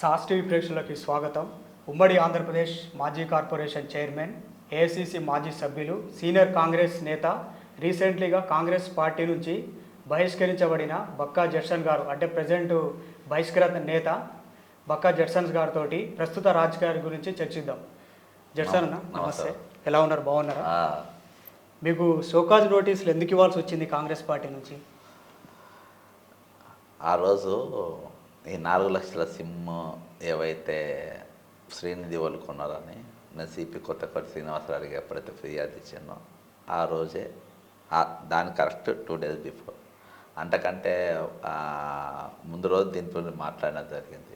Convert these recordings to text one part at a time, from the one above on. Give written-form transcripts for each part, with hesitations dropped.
Sauce TV ప్రేక్షకులకి స్వాగతం. ఉమ్మడి ఆంధ్రప్రదేశ్ మాజీ కార్పొరేషన్ చైర్మన్, ఏఐసిసి మాజీ సభ్యులు, సీనియర్ కాంగ్రెస్ నేత, రీసెంట్లీగా కాంగ్రెస్ పార్టీ నుంచి బహిష్కరించబడిన బక్కా జడ్సన్ గారు, అంటే ప్రజెంట్ బహిష్కరణ నేత బక్కా జడ్సన్ గారితో ప్రస్తుత రాజకీయాల గురించి చర్చిద్దాం. జడ్సన్ అన్న నమస్తే, ఎలా ఉన్నారు? బాగున్నారా? మీకు షోకాజ్ నోటీసులు ఎందుకు ఇవ్వాల్సి వచ్చింది కాంగ్రెస్ పార్టీ నుంచి? ఆ రోజు ఈ 4 లక్షల సిమ్ ఏవైతే శ్రీనిధి వాళ్ళు కొన్నారని నేను సిపి కొత్తపల్లి శ్రీనివాసరావుకి ఎప్పుడైతే ఫిర్యాదు ఇచ్చానో ఆ రోజే దాని కరెక్ట్ 2 days బిఫోర్, అంతకంటే ముందు రోజు దీంతో మాట్లాడడం జరిగింది.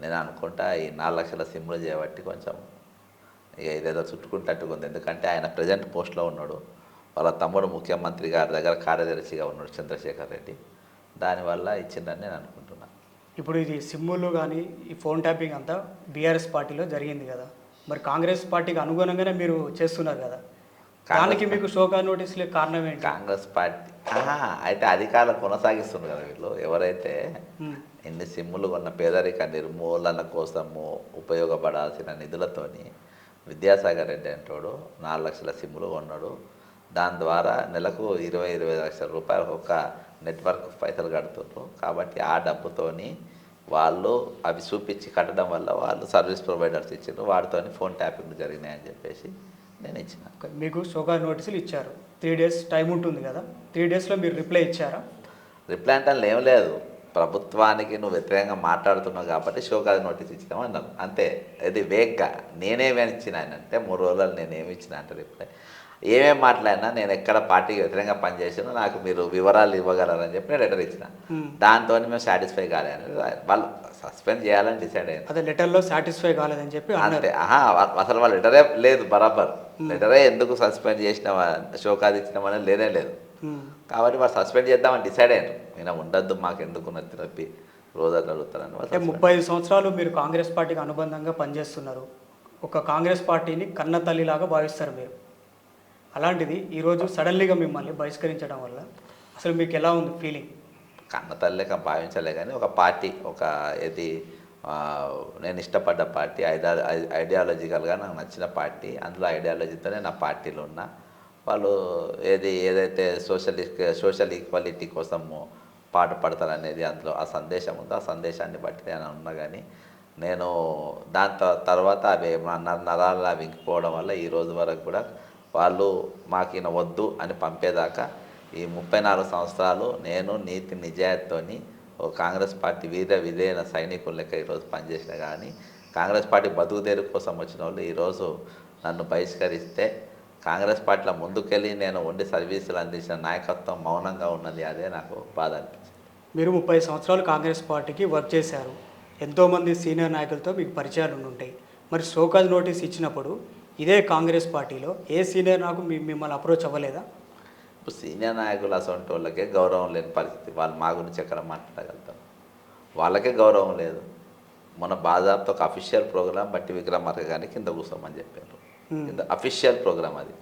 నేను అనుకుంటా ఈ 4 లక్షల సిమ్లు చేయబట్టి కొంచెం ఇక ఇదేదో చుట్టుకుంటట్టుగా ఉంది. ఎందుకంటే ఆయన ప్రజెంట్ పోస్ట్లో ఉన్నాడు, వాళ్ళ తమ్ముడు ముఖ్యమంత్రి గారి దగ్గర కార్యదర్శిగా ఉన్నాడు చంద్రశేఖర్ రెడ్డి. దానివల్ల ఇచ్చిందని నేను అనుకుంటున్నాను. ఇప్పుడు ఇది సిమ్ములు కానీ ఈ ఫోన్ ట్యాపింగ్ అంతా బీఆర్ఎస్ పార్టీలో జరిగింది కదా, మరి కాంగ్రెస్ పార్టీకి అనుగుణంగానే మీరు చేస్తున్నారు కదా, దానికి మీకు షోకాజ్ నోటీసులే కారణం ఏంటి? కాంగ్రెస్ పార్టీ అయితే అధికారులు కొనసాగిస్తున్నారు కదా వీళ్ళు. ఎవరైతే ఇన్ని సిమ్ములు కొన్న పేదరిక నిర్మూలన కోసము ఉపయోగపడాల్సిన నిధులతోని విద్యాసాగర్ రెడ్డి అంటాడు 4 లక్షల సిమ్ములు కొన్నాడు. దాని ద్వారా నెలకు 20-25 లక్షల రూపాయలు ఒక నెట్వర్క్ పైసలు కడుతున్నారు. కాబట్టి ఆ డబ్బుతోని వాళ్ళు అవి చూపించి కట్టడం వల్ల వాళ్ళు సర్వీస్ ప్రొవైడర్స్ ఇచ్చారు, వాటితోని ఫోన్ ట్యాపింగ్ జరిగినాయని చెప్పేసి నేను ఇచ్చిన. మీకు షోకాజ్ నోటీసులు ఇచ్చారు, 3 days టైం ఉంటుంది కదా, 3 daysలో మీరు రిప్లై ఇచ్చారా? రిప్లై అంటే ఏం లేదు, ప్రభుత్వానికి నువ్వు వ్యతిరేకంగా మాట్లాడుతున్నావు కాబట్టి షోకాజ్ నోటీస్ ఇచ్చినావు అన్నారు అంతే. అది వేగ్గా నేనేమని ఇచ్చిన ఆయన అంటే 3 రోజులు నేనేమి ఇచ్చిన అంటే రిప్లై ఏమేమి మాట్లాడినా నేను ఎక్కడ పార్టీకి వ్యతిరేకంగా పనిచేసినా నాకు మీరు వివరాలు ఇవ్వగలరని చెప్పి నేను లెటర్ ఇచ్చిన. దాంతో మేము సాటిస్ఫై కాలేదని వాళ్ళు సస్పెండ్ చేయాలని డిసైడ్ అయ్యారు. అదే లెటర్లో సాటిస్ఫై కాలేదని చెప్పి అంతే. అసలు వాళ్ళు లెటరే లేదు, బరాబర్ లెటరే ఎందుకు సస్పెండ్ చేసినావా షోకాజ్ ఇచ్చినామని లేనే లేదు. కాబట్టి వాళ్ళు సస్పెండ్ చేద్దామని డిసైడ్ అయ్యారు. ఈయన ఉండద్దు మాకు ఎందుకు నప్పి రోజు అట్లా అడుగుతారని. 35 సంవత్సరాలు మీరు కాంగ్రెస్ పార్టీకి అనుబంధంగా పనిచేస్తున్నారు, ఒక కాంగ్రెస్ పార్టీని కన్న తల్లిలాగా భావిస్తారు మీరు. అలాంటిది ఈరోజు సడన్లీగా మిమ్మల్ని బహిష్కరించడం వల్ల అసలు మీకు ఎలా ఉంది ఫీలింగ్? కన్న తల్లిక భావించలే కానీ ఒక పార్టీ, ఒక ఏది నేను ఇష్టపడ్డ పార్టీ, ఐడియాలజికల్గా నాకు నచ్చిన పార్టీ, అందులో ఐడియాలజీతోనే నా పార్టీలో ఉన్న వాళ్ళు ఏదైతే సోషల్ ఈక్వాలిటీ కోసము పాటుపడతారనేది అందులో ఆ సందేశం ఉందో ఆ సందేశాన్ని బట్టి నేను ఉన్నా. కానీ నేను దాని తర్వాత అవి నరాలు అవి ఇంకిపోవడం వల్ల ఈ రోజు వరకు కూడా వాళ్ళు మాకు ఈయన వద్దు అని పంపేదాకా ఈ 34 సంవత్సరాలు నేను నీతి నిజాయితీతోని ఓ కాంగ్రెస్ పార్టీ విధేయన సైనికుల లెక్క ఈరోజు పనిచేసిన. కానీ కాంగ్రెస్ పార్టీ బతుకుదేరు కోసం వచ్చిన వాళ్ళు ఈరోజు నన్ను బహిష్కరిస్తే కాంగ్రెస్ పార్టీలో ముందుకెళ్ళి నేను ఉండి సర్వీసులు అందించిన నాయకత్వం మౌనంగా ఉన్నది, అదే నాకు బాధ అనిపించింది. మీరు 30 సంవత్సరాలు కాంగ్రెస్ పార్టీకి వర్క్ చేశారు, ఎంతోమంది సీనియర్ నాయకులతో మీకు పరిచయాలు ఉంటాయి. మరి షోకాజ్ నోటీస్ ఇచ్చినప్పుడు ఇదే కాంగ్రెస్ పార్టీలో ఏ సీనియర్ నాకు మిమ్మల్ని అప్రోచ్ అవ్వలేదా? ఇప్పుడు సీనియర్ నాయకులు అసలు వాళ్ళకే గౌరవం లేని పరిస్థితి. వాళ్ళు మా గురించి ఎక్కడ మాట్లాడగలుగుతారు? వాళ్ళకే గౌరవం లేదు. మన బాజాబ్తో ఒక అఫీషియల్ ప్రోగ్రామ్ బట్టి విక్రమార్క గారిని కింద కూర్చోమని చెప్పారు. అఫీషియల్ ప్రోగ్రామ్ అది.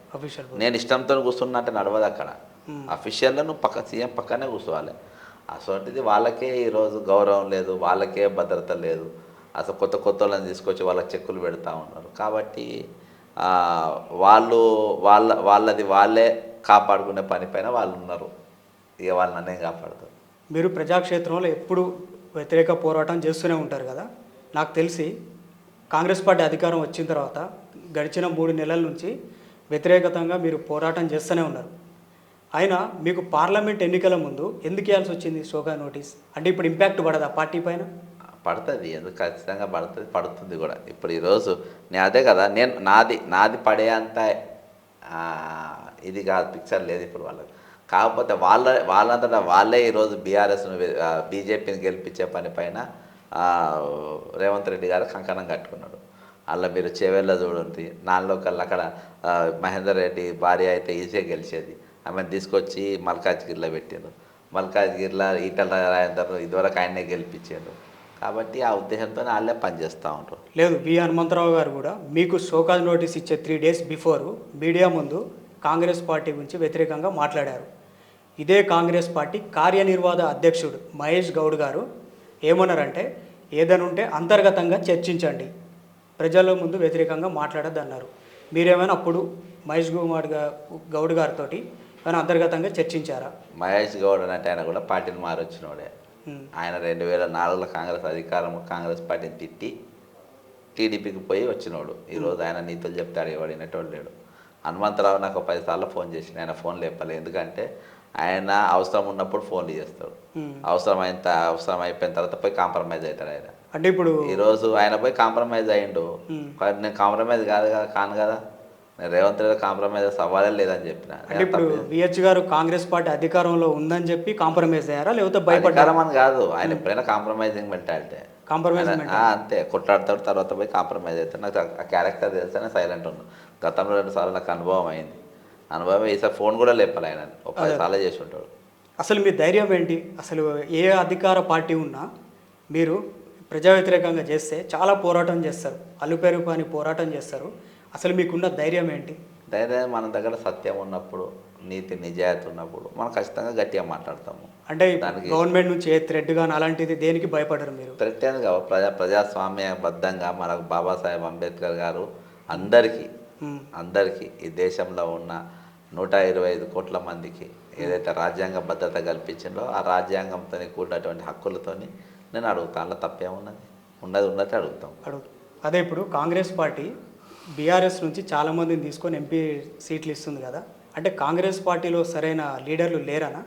నేను ఇష్టంతో కూర్చున్నట్టు నడవదు అక్కడ. అఫీషియల్లో నువ్వు సీఎం పక్కనే కూర్చోవాలి. అసలుంటిది వాళ్ళకే ఈరోజు గౌరవం లేదు, వాళ్ళకే భద్రత లేదు. అసలు కొత్త వాళ్ళని తీసుకొచ్చి వాళ్ళకి చెక్కులు పెడతా ఉన్నారు. కాబట్టి వాళ్ళది వాళ్ళే కాపాడుకునే పని పైన వాళ్ళు ఉన్నారు. ఇక వాళ్ళు నన్నేం కాపాడుతారు? మీరు ప్రజాక్షేత్రంలో ఎప్పుడు వ్యతిరేక పోరాటం చేస్తూనే ఉంటారు కదా. నాకు తెలిసి కాంగ్రెస్ పార్టీ అధికారం వచ్చిన తర్వాత గడిచిన 3 నెలల నుంచి వ్యతిరేకతంగా మీరు పోరాటం చేస్తూనే ఉన్నారు. అయినా మీకు పార్లమెంట్ ఎన్నికల ముందు ఎందుకు ఇవ్వాల్సి వచ్చింది షోకాజ్ నోటీస్? అంటే ఇప్పుడు ఇంపాక్ట్ పడదా పార్టీ పైన? పడుతుంది, ఎందుకు ఖచ్చితంగా పడుతుంది కూడా. ఇప్పుడు ఈరోజు నేను అదే కదా, నేను నాది పడేంత ఇది కాదు, పిక్చర్ లేదు ఇప్పుడు వాళ్ళకి. కాకపోతే వాళ్ళంతటా వాళ్ళే ఈరోజు బీజేపీని గెలిపించే పని పైన రేవంత్ రెడ్డి గారు కంకణం కట్టుకున్నాడు. అలా మీరు చేవెళ్ళ చూడండి, 4 కల్లా అక్కడ మహేందర్ రెడ్డి భార్య అయితే ఈజీగా గెలిచేది, ఆమెను తీసుకొచ్చి మల్కాజ్గిరిలో పెట్టారు. మల్కాజ్గిరిలో ఈటల రాజేందర్ ఇదివరకు ఆయన్నే గెలిపించారు. కాబట్టి ఆ ఉద్దేశంతో వాళ్ళే పనిచేస్తూ ఉంటారు. లేదు, వి హనుమంతరావు గారు కూడా మీకు షోకాజ్ నోటీస్ ఇచ్చే 3 days బిఫోర్ మీడియా ముందు కాంగ్రెస్ పార్టీ గురించి వ్యతిరేకంగా మాట్లాడారు. ఇదే కాంగ్రెస్ పార్టీ కార్యనిర్వాహక అధ్యక్షుడు మహేష్ గౌడ్ గారు ఏమన్నారంటే ఏదైనా ఉంటే అంతర్గతంగా చర్చించండి, ప్రజల ముందు వ్యతిరేకంగా మాట్లాడద్దు అన్నారు. మీరేమైనా అప్పుడు మహేష్ కుమార్ గౌడ్ గారితో ఏమైనా అంతర్గతంగా చర్చించారా? మహేష్ గౌడ్ అంటే ఆయన కూడా పార్టీని మారొచ్చినోడే. ఉమ్, ఆయన 2004లో కాంగ్రెస్ అధికారం కాంగ్రెస్ పార్టీని తిట్టి టీడీపీకి పోయి వచ్చినోడు. ఈరోజు ఆయన నీతులు చెప్తాడు, ఎవడు వినేటోడు లేడు. హనుమంతరావు నాకు 10 సార్లు ఫోన్ చేసిన, ఆయన ఫోన్ లేపాలి. ఎందుకంటే ఆయన అవసరం ఉన్నప్పుడు ఫోన్లు చేస్తాడు, ఉమ్. అవసరం అయిపోయిన తర్వాత పోయి కాంప్రమైజ్ అవుతాడు ఆయన. అంటే ఇప్పుడు ఈరోజు ఆయన పోయి కాంప్రమైజ్ అయ్యిండు. ఉమ్. కానీ నేను కాంప్రమైజ్ కాను కదా. నేను రేవంత్ రెడ్డి కాంప్రమైజ్ సవాలే లేదని చెప్పిన. అంటే ఇప్పుడు విహెచ్ గారు కాంగ్రెస్ పార్టీ అధికారంలో ఉందని చెప్పి కాంప్రమైజ్ అయ్యారా, లేకపోతే భయపడ్డారా? అధికారం అని కాదు, ఆయన ఎప్పుడైనా కాంప్రమైజింగ్ మెంటాలిటీ. కాంప్రమైజ్ అంతే, కొట్లాడతాడు, తర్వాత పోయి కాంప్రమైజ్ అవుతాడు. నాకు ఆ క్యారెక్టర్ తెలిస్తేనే సైలెంట్ ఉన్నాను. గతంలో 2 సార్లు నాకు అనుభవం అయింది. అనుభవం ఈసారి ఫోన్ కూడా లేపాలి ఆయన, ఒక 10 సార్లు చేసి ఉంటాడు. అసలు మీ ధైర్యం ఏంటి? అసలు ఏ అధికార పార్టీ ఉన్నా మీరు ప్రజా వ్యతిరేకంగా చేస్తే చాలా పోరాటం చేస్తారు, అలుపెరుపు అని పోరాటం చేస్తారు. అసలు మీకున్న ధైర్యం ఏంటి? ధైర్యం మన దగ్గర సత్యం ఉన్నప్పుడు, నీతి నిజాయితీ ఉన్నప్పుడు మనం ఖచ్చితంగా గట్టిగా మాట్లాడతాము. అంటే గవర్నమెంట్ నుంచి ఏ థ్రెడ్ కానీ అలాంటిది దేనికి భయపడరు మీరు? ప్రత్యేకంగా ప్రజాస్వామ్యబద్ధంగా మనకు బాబాసాహెబ్ అంబేద్కర్ గారు అందరికీ ఈ దేశంలో ఉన్న 125 కోట్ల మందికి ఏదైతే రాజ్యాంగ భద్రత కల్పించిందో ఆ రాజ్యాంగంతో కూడినటువంటి హక్కులతోని నేను అడుగుతాను. అలా తప్పేమున్నది? ఉన్నట్టు అడుగుతాం. అదే ఇప్పుడు కాంగ్రెస్ పార్టీ బీఆర్ఎస్ నుంచి చాలామందిని తీసుకొని ఎంపీ సీట్లు ఇస్తుంది కదా, అంటే కాంగ్రెస్ పార్టీలో సరైన లీడర్లు లేరనా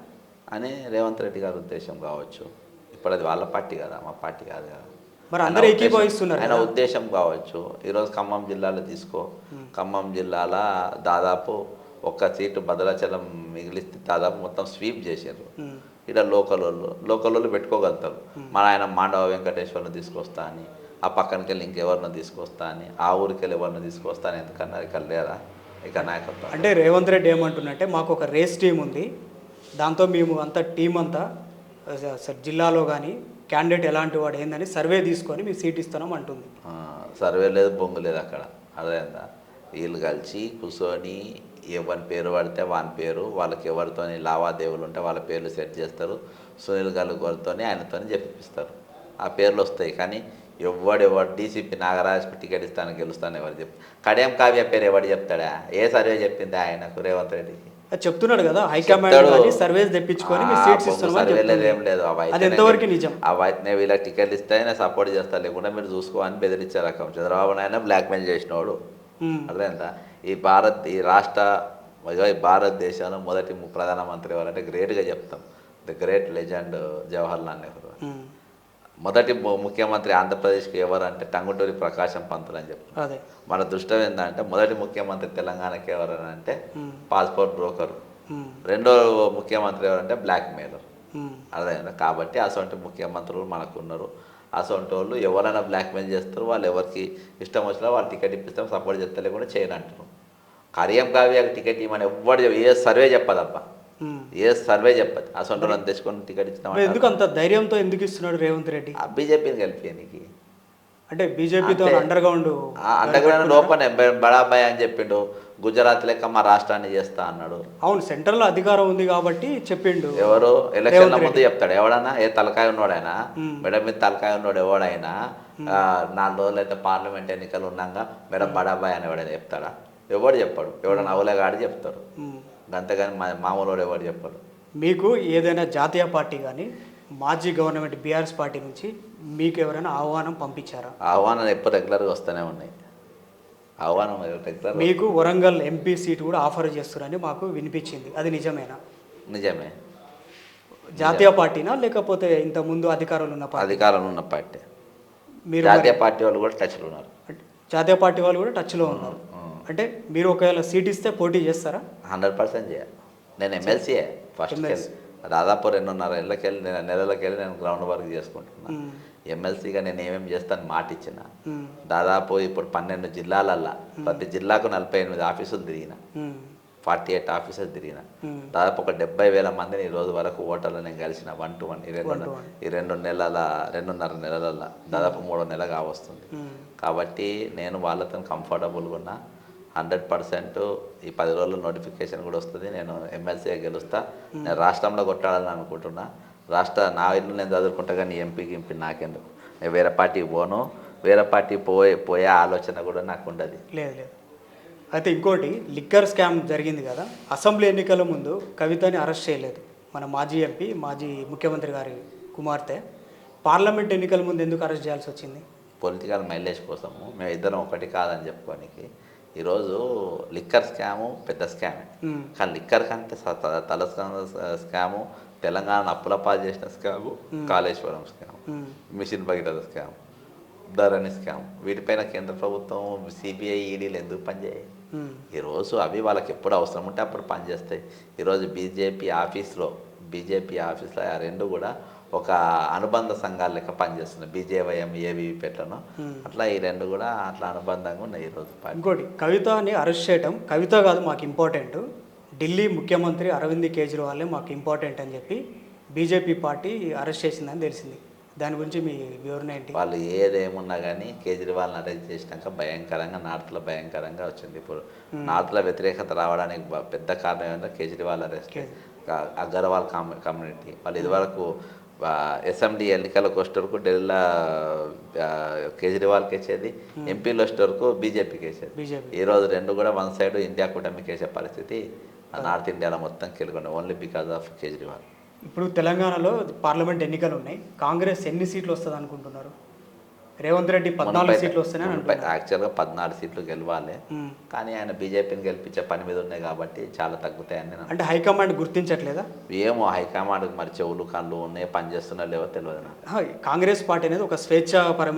అని రేవంత్ రెడ్డి గారి ఉద్దేశం కావచ్చు. ఇప్పుడు అది వాళ్ళ పార్టీ కదా, మా పార్టీ కాదు కదా. మరి అందరూ ఏకీభవిస్తున్నారు. ఆయన ఉద్దేశం కావచ్చు. ఈరోజు ఖమ్మం జిల్లాలో తీసుకో, ఖమ్మం జిల్లాలో దాదాపు 1 సీటు భద్రాచలం మిగిలిస్తే దాదాపు మొత్తం స్వీప్ చేశారు. ఇక్కడ లోకల్ వాళ్ళు పెట్టుకోగలుగుతారు. మన ఆయన మాండవ వెంకటేశ్వర్ని తీసుకొస్తా అని, ఆ పక్కనకి వెళ్ళి ఇంకెవరినో తీసుకొస్తా అని, ఆ ఊరికి వెళ్ళి ఎవరినో తీసుకొస్తా అని, ఎందుకన్నా ఇక్కడ లేరా ఇక నాయకత్వం? అంటే రేవంత్ రెడ్డి ఏమంటున్నట్టే మాకు ఒక రేస్ టీం ఉంది, దాంతో మేము అంతా టీం అంతా జిల్లాలో కానీ క్యాండిడేట్ ఎలాంటి వాడు ఏందని సర్వే తీసుకొని మేము సీట్ ఇస్తున్నాం అంటుంది. సర్వే లేదు, బొంగు లేదు అక్కడ. అదేందా వీళ్ళు కలిసి కూర్చొని ఎవరి పేరు పడితే వాని పేరు, వాళ్ళకి ఎవరితో లావాదేవీలు ఉంటే వాళ్ళ పేర్లు సెట్ చేస్తారు. సునీల్ గారితో ఆయనతో చెప్పిస్తారు, ఆ పేర్లు వస్తాయి. కానీ ఎవడు డీసీపీ నాగరాజ్కి టికెట్ ఇస్తాను గెలుస్తాను ఎవరు చెప్పి, కడియం కావ్య పేరు ఎవడు చెప్తాడా? ఏ సర్వే చెప్పింది ఆయనకు రేవంత్ రెడ్డికి? చెప్తున్నాడు కదా, హైకమాండ్ సర్వేస్ తెప్పించుకొని సీట్స్ ఇస్తున్నాం. ఏం లేదు, అవైతే వీళ్ళకి టికెట్లు ఇస్తే నేను సపోర్ట్ చేస్తా, లేకుండా మీరు చూసుకో అని బెదిరించే రకం. చంద్రబాబు నాయుడు బ్లాక్మెయిల్ చేసినోడు. అర్థమైందా? ఈ భారతదేశంలో మొదటి ప్రధానమంత్రి ఎవరంటే గ్రేట్గా చెప్తాం, the great legend Jawaharlal Nehru. మొదటి ముఖ్యమంత్రి ఆంధ్రప్రదేశ్కి ఎవరంటే టంగుటూరి ప్రకాశం పంతులు అని చెప్తాం. మన దృష్టం ఏంటంటే మొదటి ముఖ్యమంత్రి తెలంగాణకి ఎవరని అంటే పాస్పోర్ట్ బ్రోకర్. రెండో ముఖ్యమంత్రి ఎవరంటే బ్లాక్ మెయిలర్. అర్థమైందా? కాబట్టి అసొంటి ముఖ్యమంత్రులు మనకు ఉన్నారు. అసొంటి వాళ్ళు ఎవరైనా బ్లాక్మెయిల్ చేస్తారు, వాళ్ళు ఎవరికి ఇష్టం వచ్చినా వాళ్ళు టికెట్ ఇప్పిస్తాం, సపోర్ట్ చేస్తే లేకుండా చేయను అంటున్నారు. కడియం కావ్యకి టికెట్ ఇవ్వమని ఎవరు ఏ సర్వే చెప్పదబ్బా, ఏ సర్వే చెప్పదు. అసొంటి తెచ్చుకొని టికెట్ ఇచ్చినాం. ఎందుకు అంత ధైర్యంతో ఎందుకు ఇస్తున్నాడు రేవంత్ రెడ్డి? బీజేపీని కలిపి అంటే బీజేపీతో అండర్గ్రౌండ్ ఓపెన్ బడాబాయ్ అని చెప్పిండు. గుజరాత్ లెక్క మా రాష్ట్రాన్ని చేస్తా అన్నాడు. అవును, సెంట్రల్ అధికారం ఉంది కాబట్టి చెప్పిండు. ఎవరు ఎలక్షన్ల ముందు చెప్తాడు? ఎవడన్నా ఏ తలకాయ ఉన్నోడైనా, మేడం మీద తలకాయ ఉన్నోడు ఎవడైనా 4 రోజులు అయితే పార్లమెంట్ ఎన్నికలు ఉన్నాక మేడం బడాబాయ్ అని ఎవడైనా చెప్తాడా? ఎవడు చెప్పాడు? ఎవడన్నా అవలేగాడి చెప్తాడు, అంతేగాని మామూలు వాడు ఎవడు చెప్పాడు. మీకు ఏదైనా జాతీయ పార్టీ కానీ మాజీ గవర్నమెంట్ బీఆర్ఎస్ పార్టీ నుంచి మీకు ఎవరైనా ఆహ్వానం పంపించారా? ఆహ్వానం ఎప్పుడు రెగ్యులర్గా వస్తూనే ఉన్నాయి. ఆహ్వానం రెగ్యులర్. మీకు వరంగల్ ఎంపీ సీట్ కూడా ఆఫర్ చేస్తారని మాకు వినిపించింది, అది నిజమేనా? నిజమే. జాతీయ పార్టీనా లేకపోతే ఇంత ముందు అధికారంలో ఉన్న పార్టీ? అధికారంలో ఉన్న పార్టీ. మీరు జాతీయ పార్టీ వాళ్ళు కూడా టచ్లో ఉన్నారు. జాతీయ పార్టీ వాళ్ళు కూడా టచ్లో ఉన్నారు. అంటే మీరు ఒకవేళ సీట్ ఇస్తే పోటీ చేస్తారా? 100% చేయాలి. నేను ఎమ్మెల్సీయే ఫస్ట్. దాదాపు 2.5 నెలలకెళ్ళి నేను గ్రౌండ్ వర్క్ చేసుకుంటున్నాను. ఎమ్మెల్సీగా నేను ఏమేమి చేస్తాను మాట ఇచ్చిన. దాదాపు ఇప్పుడు 12 జిల్లాలల్లా ప్రతి జిల్లాకు 48 ఆఫీసులు తిరిగిన, 48 ఆఫీసులు తిరిగిన. దాదాపు ఒక 70,000 మందిని ఈ రోజు వరకు ఓటర్లు నేను కలిసిన 1 to 1. ఈ 2.5 నెలలల్లా దాదాపు 3వ నెల కావస్తుంది. కాబట్టి నేను వాళ్ళతో కంఫర్టబుల్గా ఉన్నా. 100% ఈ 10 రోజుల్లో నోటిఫికేషన్ కూడా వస్తుంది. నేను ఎమ్మెల్సీగా గెలుస్తా. నేను రాష్ట్రంలో కొట్టాలని అనుకుంటున్నా. నా ఇల్లు నేను చదువుకుంటా, కానీ ఎంపీకి నాకెందుకు? నేను వేరే పార్టీకి పోను, వేరే పార్టీ పోయే ఆలోచన కూడా నాకు ఉండదు. లేదు లేదు. అయితే ఇంకోటి లిక్కర్ స్కామ్ జరిగింది కదా, అసెంబ్లీ ఎన్నికల ముందు కవితని అరెస్ట్ చేయలేదు మన మాజీ ఎంపీ, మాజీ ముఖ్యమంత్రి గారి కుమార్తె. పార్లమెంట్ ఎన్నికల ముందు ఎందుకు అరెస్ట్ చేయాల్సి వచ్చింది? పొలిటికల్ మైలేజ్ కోసము మేము ఇద్దరం ఒకటి కాదని చెప్పుకోనికి. ఈరోజు లిక్కర్ స్కాము పెద్ద స్కామే, కానీ లిక్కర్ కంటే తల స్కాము తెలంగాణ అప్పుల పాలు చేసిన scam, Kaleshwaram scam, mission Bhagiratha scam, Dharani scam, వీటిపైన కేంద్ర ప్రభుత్వం సిబిఐ ఈడీలు ఎందుకు పనిచేయాలి? ఈరోజు అవి వాళ్ళకి ఎప్పుడు అవసరం ఉంటే అప్పుడు పనిచేస్తాయి. ఈరోజు బీజేపీ ఆఫీస్లో ఆ రెండు కూడా ఒక అనుబంధ సంఘాల లెక్క పనిచేస్తున్నాయి. బీజేవైఎం ఏబీవీపేటను అట్లా ఈ రెండు కూడా అట్లా అనుబంధంగా ఉన్నాయి ఈరోజు. ఇంకోటి, కవితని అరెస్ట్ చేయటం కవిత కాదు మాకు ఇంపార్టెంట్, ఢిల్లీ ముఖ్యమంత్రి అరవింద్ కేజ్రీవాలే మాకు ఇంపార్టెంట్ అని చెప్పి బీజేపీ పార్టీ అరెస్ట్ చేసిందని తెలిసింది. దాని గురించి మీ వివరణ ఏంటి? వాళ్ళు ఏదేమున్నా కానీ కేజ్రీవాల్ని అరెస్ట్ చేసినాక భయంకరంగా నార్త్లో భయంకరంగా వచ్చింది. ఇప్పుడు నార్త్లో వ్యతిరేకత రావడానికి పెద్ద కారణం ఏంటంటే కేజ్రీవాల్ అరెస్ట్. అగర్వాల్ కమ్యూనిటీ వాళ్ళు ఇదివరకు అసెంబ్లీ ఎన్నికలకు వచ్చేవరకు ఢిల్లీలో కేజ్రీవాల్కి వేసేది, ఎంపీలు వచ్చేవరకు బీజేపీకి వేసేది. ఈరోజు రెండు కూడా వన్ సైడ్ ఇండియా కూటమికి వేసే పరిస్థితి నార్త్ ఇండియాలో మొత్తం కెలుగుండే, ఓన్లీ బికాజ్ ఆఫ్ కేజ్రీవాల్. ఇప్పుడు తెలంగాణలో పార్లమెంట్ ఎన్నికలు ఉన్నాయి, కాంగ్రెస్ ఎన్ని సీట్లు వస్తుంది అనుకుంటున్నారు? రేవంత్ రెడ్డి 14 సీట్లు వస్తున్నాయి అంటున్నారు. యాక్చువల్గా 14 సీట్లు గెలవాలి, కానీ ఆయన బీజేపీని గెలిపించే పని మీద ఉన్నాయి కాబట్టి చాలా తగ్గుతాయని. అంటే హైకమాండ్ గుర్తించట్లేదా? ఏమో హైకమాండ్కి మరి చెవులు కళ్ళు ఉన్నాయి, పని చేస్తున్నా లేవో తెలియదు నాకు. కాంగ్రెస్ పార్టీ అనేది ఒక స్వేచ్ఛాపరమైన